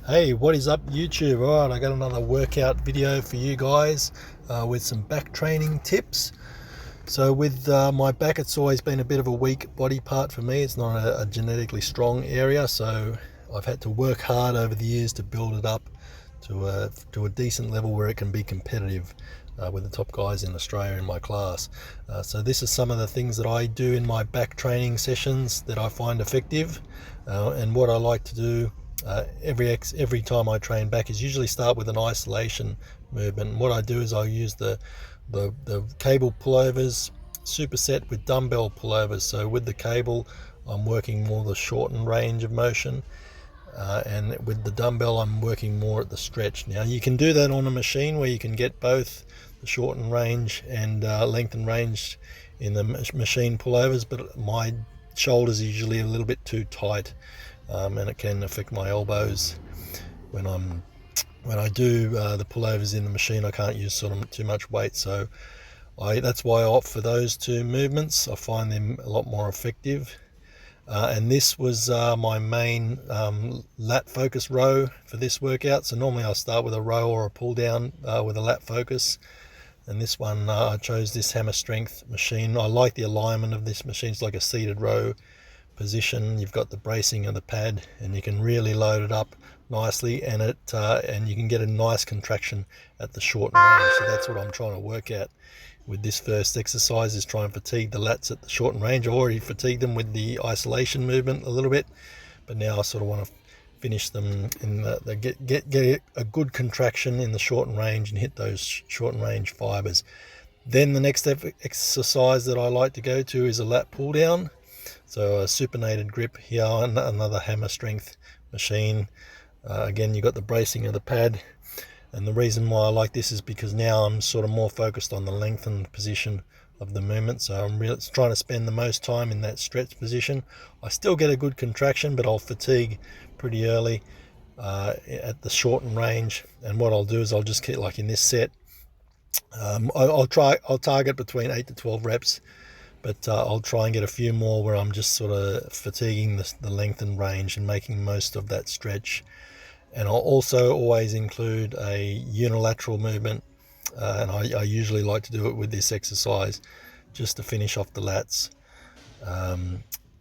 Hey, what is up YouTube? Alright, I got another workout video for you guys with some back training tips. So with my back, it's always been a bit of a weak body part for me. It's not a genetically strong area, so I've had to work hard over the years to build it up to a decent level where it can be competitive with the top guys in Australia in my class. So this is some of the things that I do in my back training sessions that I find effective, and what I like to do every time I train back is usually start with an isolation movement. And what I do is I use the cable pullovers superset with dumbbell pullovers. So with the cable, I'm working more the shortened range of motion, and with the dumbbell I'm working more at the stretch. Now you can do that on a machine where you can get both the shortened range and lengthened range in the machine pullovers, but my shoulders are usually a little bit too tight, and it can affect my elbows when I do the pullovers in the machine. I can't use sort of too much weight, so that's why I opt for those two movements. I find them a lot more effective. And this was my main lat focus row for this workout. So normally I'll start with a row or a pull down with a lat focus. And this one, I chose this hammer strength machine. I like the alignment of this machine. It's like a seated row position. You've got the bracing of the pad, and you can really load it up nicely, and you can get a nice contraction at the short range. So that's what I'm trying to work at with this first exercise, is try and fatigue the lats at the shortened range. I already fatigued them with the isolation movement a little bit, but now I sort of want to finish them in get a good contraction in the shortened range and hit those shortened range fibers. Then the next exercise that I like to go to is a lat pull down. So a supinated grip here, another hammer strength machine. Again, you've got the bracing of the pad. And the reason why I like this is because now I'm sort of more focused on the lengthened position of the movement. So I'm really trying to spend the most time in that stretch position. I still get a good contraction, but I'll fatigue pretty early at the shortened range. And what I'll do is I'll just keep, like in this set, I'll target between 8 to 12 reps, but I'll try and get a few more where I'm just sort of fatiguing the lengthened range and making most of that stretch. And I'll also always include a unilateral movement, and I usually like to do it with this exercise just to finish off the lats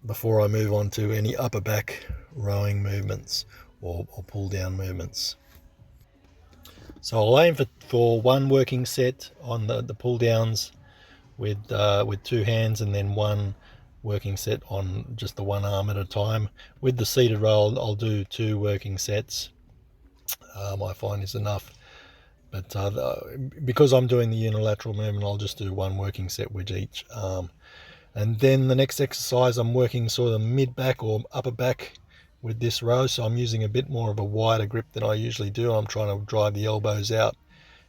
before I move on to any upper back rowing movements or pull down movements. So I'll aim for one working set on the pull downs with two hands, and then one working set on just the one arm at a time. With the seated row, I'll do two working sets. I find is enough, but because I'm doing the unilateral movement, I'll just do one working set with each arm. And then the next exercise, I'm working sort of mid back or upper back with this row, so I'm using a bit more of a wider grip than I usually do. I'm trying to drive the elbows out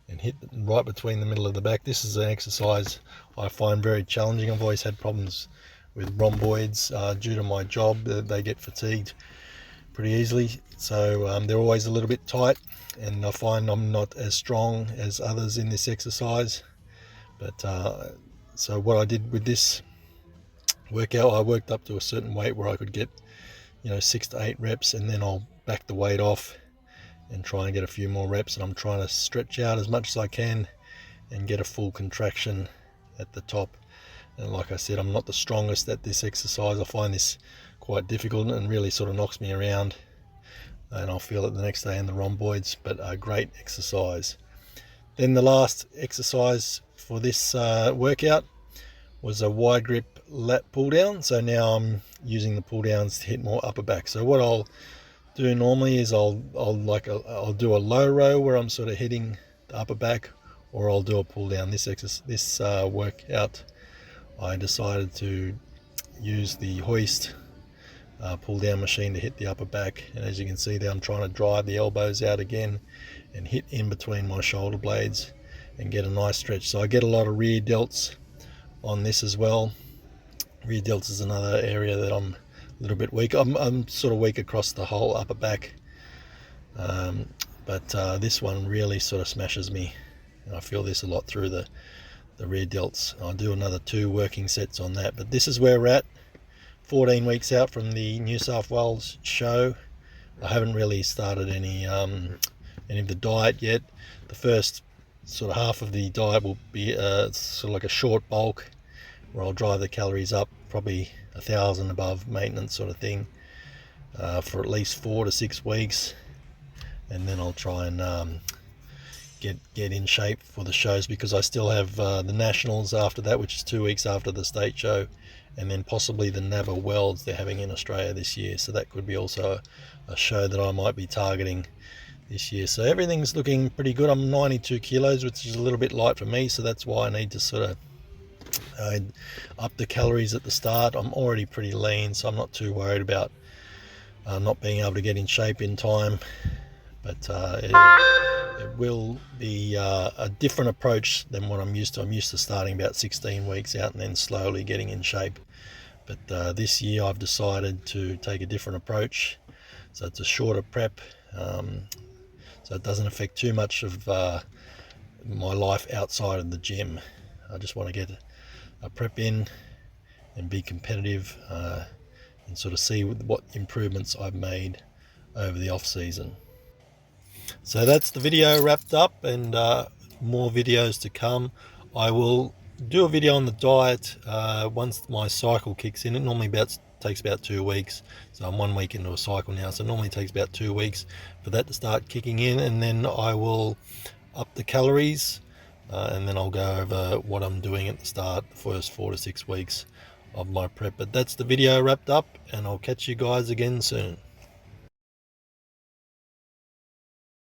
and hit right between the middle of the back. This is an exercise I find very challenging. I've always had problems with rhomboids due to my job. They get fatigued pretty easily, so they're always a little bit tight, and I find I'm not as strong as others in this exercise. But so what I did with this workout, I worked up to a certain weight where I could get 6 to 8 reps, and then I'll back the weight off and try and get a few more reps. And I'm trying to stretch out as much as I can and get a full contraction at the top. And like I said, I'm not the strongest at this exercise. I find this quite difficult and really sort of knocks me around, and I'll feel it the next day in the rhomboids, but a great exercise. Then the last exercise for this workout was a wide grip lat pull down. So now I'm using the pull downs to hit more upper back. So what I'll do normally is I'll do a low row where I'm sort of hitting the upper back, or I'll do a pull down. This workout, I decided to use the hoist pull down machine to hit the upper back, and as you can see there, I'm trying to drive the elbows out again and hit in between my shoulder blades and get a nice stretch. So I get a lot of rear delts on this as well. Rear delts is another area that I'm a little bit weak. I'm sort of weak across the whole upper back, but this one really sort of smashes me, and I feel this a lot through the rear delts. I'll do another 2 working sets on that. But this is where we're at, 14 weeks out from the New South Wales show. I haven't really started any of the diet yet. The first sort of half of the diet will be sort of like a short bulk, where I'll drive the calories up probably 1,000 above maintenance sort of thing, for at least 4 to 6 weeks, and then I'll try and get in shape for the shows, because I still have the nationals after that, which is 2 weeks after the state show, and then possibly the NABA Worlds they're having in Australia this year. So that could be also a show that I might be targeting this year. So everything's looking pretty good. I'm 92 kilos, which is a little bit light for me, so that's why I need to sort of up the calories at the start. I'm already pretty lean, so I'm not too worried about not being able to get in shape in time. But it will be a different approach than what I'm used to. I'm used to starting about 16 weeks out and then slowly getting in shape. But this year I've decided to take a different approach. So it's a shorter prep, so it doesn't affect too much of my life outside of the gym. I just want to get a prep in and be competitive, and sort of see what improvements I've made over the off season. So that's the video wrapped up, and more videos to come. I will do a video on the diet once my cycle kicks in. It normally takes about 2 weeks, so I'm 1 week into a cycle now, so it normally takes about 2 weeks for that to start kicking in, and then I will up the calories, and then I'll go over what I'm doing at the start, the first 4 to 6 weeks of my prep. But that's the video wrapped up, and I'll catch you guys again soon.